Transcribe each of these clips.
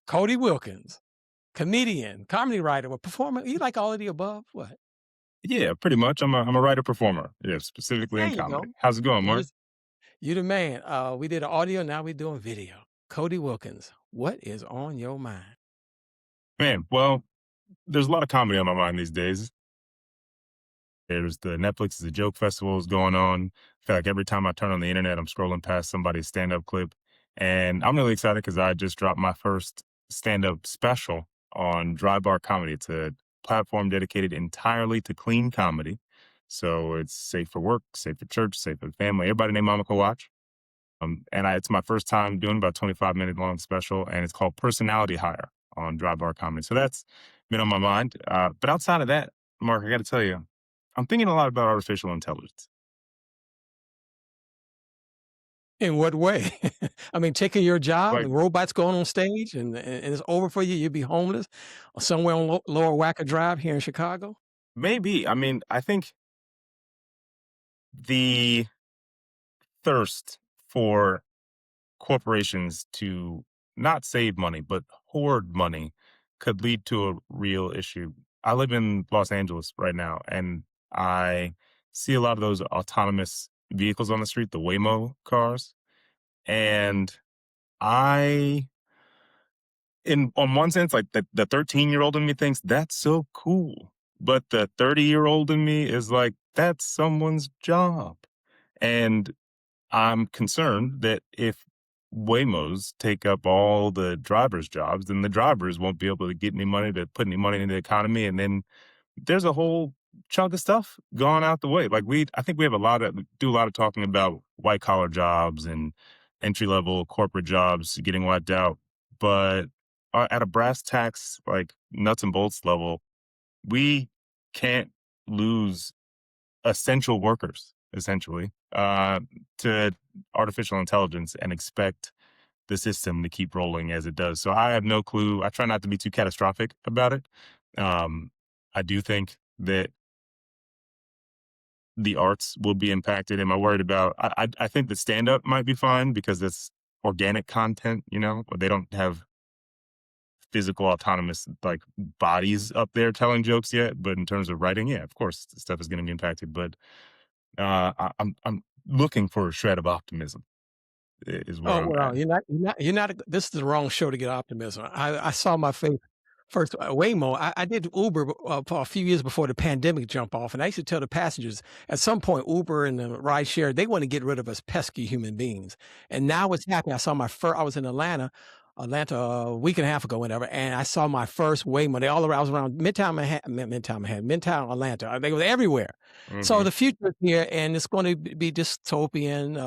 Cody Wilkins, comedian, comedy writer, or performer. You like all of the above? What? Yeah, pretty much. I'm a writer performer. Yeah, specifically There in you comedy. go. How's it going, You Mark? just you the man. We did audio, now we're doing video. Cody Wilkins, what is on your mind? Man, well, there's a lot of comedy on my mind these days. There's the Netflix is a joke festival is going on. I feel like every time I turn on the internet, I'm scrolling past somebody's stand-up clip. And I'm really excited because I just dropped my first stand-up special on Dry Bar Comedy. It's a platform dedicated entirely to clean comedy. So it's safe for work, safe for church, safe for the family. Everybody named Mama can watch. It's my first time doing about 25-minute long special, and it's called Personality Hire on Dry Bar Comedy. So that's been on my mind. But outside of that, Mark, I got to tell you, I'm thinking a lot about artificial intelligence. In what way? I mean, taking your job, Like the robots going on stage and it's over for you, you'll be homeless or somewhere on Lower Wacker Drive here in Chicago? maybe, I mean, I think the thirst for corporations to not save money, but hoard money could lead to a real issue. I live in Los Angeles right now, and I see a lot of those autonomous vehicles on the street, the Waymo cars. And I, in on one sense, like the 13-year-old in me thinks that's so cool. But the 30-year-old in me is like, that's someone's job. And I'm concerned that if Waymos take up all the drivers' jobs, then the drivers won't be able to get any money to put any money into the economy. And then there's a whole chunk of stuff gone out the way. Like I think we have do a lot of talking about white collar jobs and entry level corporate jobs getting wiped out. But at a brass tacks, like nuts and bolts level, we can't lose essential workers, essentially, to artificial intelligence and expect the system to keep rolling as it does. So I have no clue. I try not to be too catastrophic about it. Um, I do think that the arts will be impacted. Am I worried about? I think the stand up might be fine because it's organic content. But they don't have physical autonomous like bodies up there telling jokes yet. But in terms of writing, yeah, of course, stuff is going to be impacted. But I'm looking for a shred of optimism is where Oh, I'm at. well, you're not this is the wrong show to get optimism. I saw my first Waymo. I did Uber for a few years before the pandemic jumped off, and I used to tell the passengers at some point Uber and the rideshare they want to get rid of us pesky human beings. And now it's happening. I saw my first. I was in Atlanta a week and a half ago, whatever, and I saw my first Waymo. They all around. I was around Midtown Atlanta. They were everywhere. So Mhm. the future is here, and it's going to be dystopian.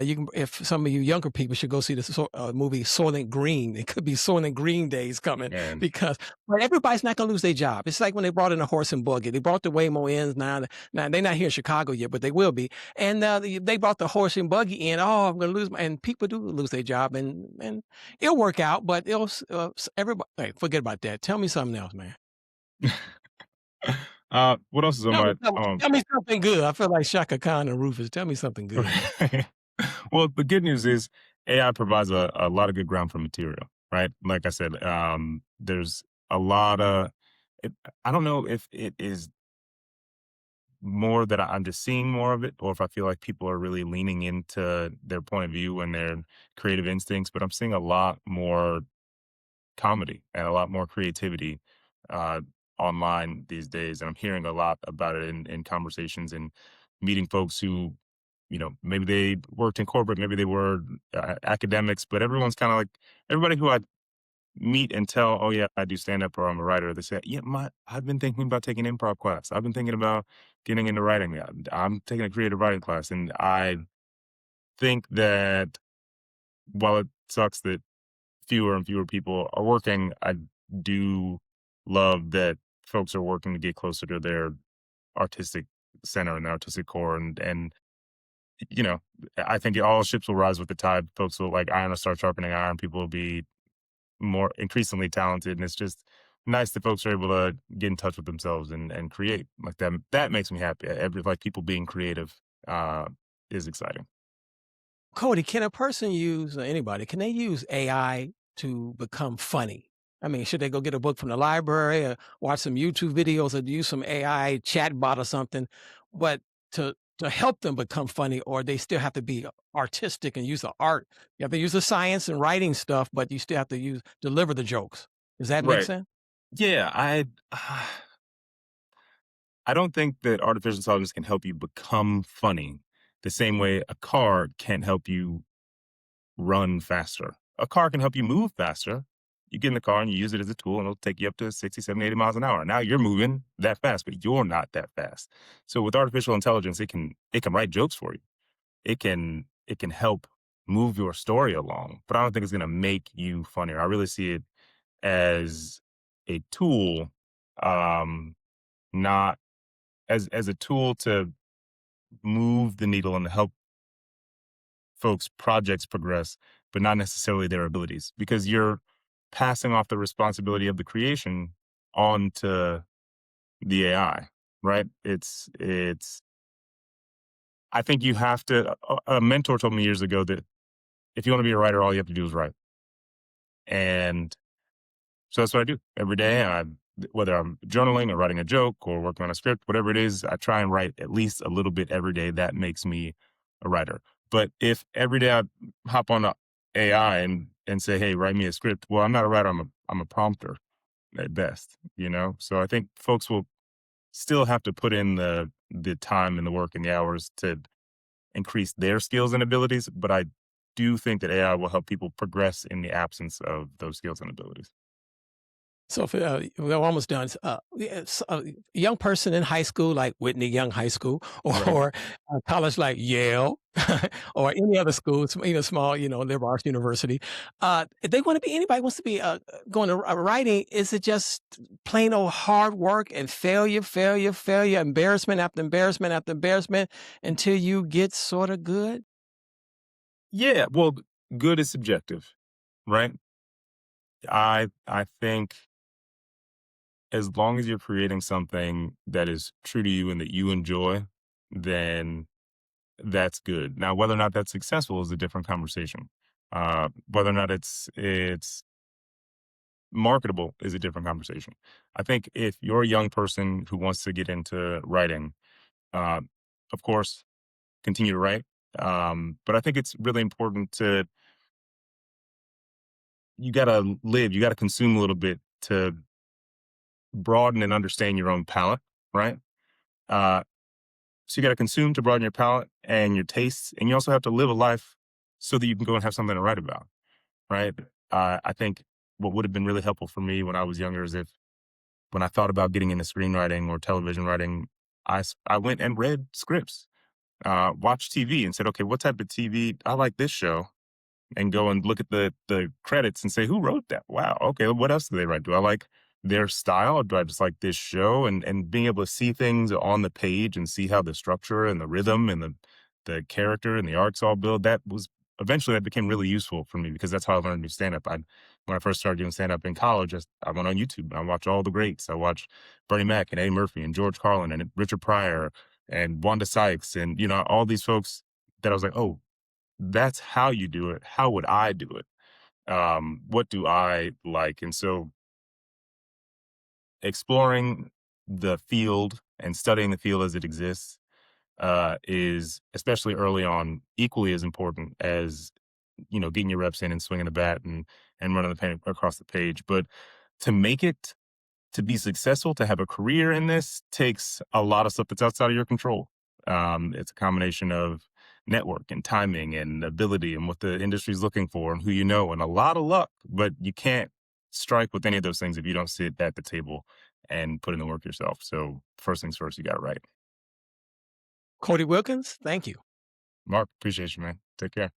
You can, if some of you younger people should go see the movie Soylent Green. It could be Soylent Green days coming And because, but everybody's not going to lose their job. It's like when they brought in a horse and buggy. They brought the Waymo in now. Now they're not here in Chicago yet, but they will be. And they brought the horse and buggy in. Oh, I'm going to lose my. And people do lose their job, and it'll work out. But everybody. Hey, forget about that. Tell me something else, man. what else is on my Tell me something good. I feel like Shaka Khan and Rufus. Tell me something good. well, the good news is AI provides a lot of good ground for material, right? Like I said, there's a lot of it, I don't know if it is more that I'm just seeing more of it, or if I feel like people are really leaning into their point of view and their creative instincts, but I'm seeing a lot more comedy and a lot more creativity uh, online these days. And I'm hearing a lot about it in conversations and meeting folks who, maybe they worked in corporate, maybe they were academics, but everyone's kind of like everybody who I meet and tell, oh yeah, I do stand up or I'm a writer. They say, yeah, I've been thinking about taking improv class. I've been thinking about getting into writing. I'm taking a creative writing class, and I think that while it sucks that fewer and fewer people are working, I do love that folks are working to get closer to their artistic center and their artistic core. And you know, I think all ships will rise with the tide. Folks will like iron will start sharpening iron. People will be more increasingly talented, and it's just nice that folks are able to get in touch with themselves and create like that. That makes me happy. Like people being creative uh, is exciting. Cody, can a person use anybody? Can they use AI to become funny? I mean, should they go get a book from the library or watch some YouTube videos or use some AI chatbot or something? But to help them become funny, or they still have to be artistic and use the art. You have to use the science and writing stuff, but you still have to use deliver the jokes. Does that make Right. sense? Yeah, I don't think that artificial intelligence can help you become funny the same way a car can't help you run faster. A car can help you move faster. You get in the car and you use it as a tool and it'll take you up to 60, 70, 80 miles an hour. Now you're moving that fast, but you're not that fast. So with artificial intelligence, it can write jokes for you. It can help move your story along, but I don't think it's gonna make you funnier. I really see it as a tool, um, not as a tool to move the needle and help folks' projects progress, but not necessarily their abilities, because you're passing off the responsibility of the creation onto the AI, right? It's I think you have to a mentor told me years ago that if you want to be a writer, all you have to do is write. And so that's what I do every day. Whether I'm journaling or writing a joke or working on a script, whatever it is, I try and write at least a little bit every day. That makes me a writer. But if every day I hop on a AI and say, "Hey, write me a script," well, I'm not a writer. I'm a prompter at best. So I think folks will still have to put in the time and the work and the hours to increase their skills and abilities. But I do think that AI will help people progress in the absence of those skills and abilities. So for, we're almost done. A young person in high school, like Whitney Young High School, Right. or college like Yale, or any other school, even small, liberal arts university. If they want to be, anybody wants to be going to writing, is it just plain old hard work and failure, failure, failure, embarrassment after embarrassment after embarrassment until you get sort of good? Yeah. Well, good is subjective, right? I think as long as you're creating something that is true to you and that you enjoy, then that's good. Now, whether or not that's successful is a different conversation. Whether or not it's marketable is a different conversation. I think if you're a young person who wants to get into writing, uh, of course, continue to write. But I think it's really important to you got to live, you got to consume a little bit to broaden and understand your own palate, right? Uh, So you got to consume to broaden your palate and your tastes, and you also have to live a life so that you can go and have something to write about, right? I think what would have been really helpful for me when I was younger is if when I thought about getting into screenwriting or television writing, I went and read scripts, watched TV, and said, okay, what type of TV? I like this show and go and look at the credits and say, "Who wrote that? Wow, okay, what else do they write? Do I like their style, or do I just like this show?" And being able to see things on the page and see how the structure and the rhythm and the character and the arcs all build, that was eventually that became really useful for me because that's how I learned to do stand up. I When I first started doing stand up in college, I went on YouTube and I watched all the greats. I watched Bernie Mac and Eddie Murphy and George Carlin and Richard Pryor and Wanda Sykes and all these folks that I was like, "Oh, that's how you do it. How would I do it? What do I like?" And so exploring the field and studying the field as it exists is, especially early on, equally as important as getting your reps in and swinging the bat and running the pen across the page. But to make it to be successful, to have a career in this takes a lot of stuff that's outside of your control. It's a combination of network and timing and ability and what the industry's looking for and who you know and a lot of luck. But you can't strike with any of those things if you don't sit at the table and put in the work yourself. So first things first, you got it right. Cody Wilkins, thank you. Mark, appreciate you, man. Take care.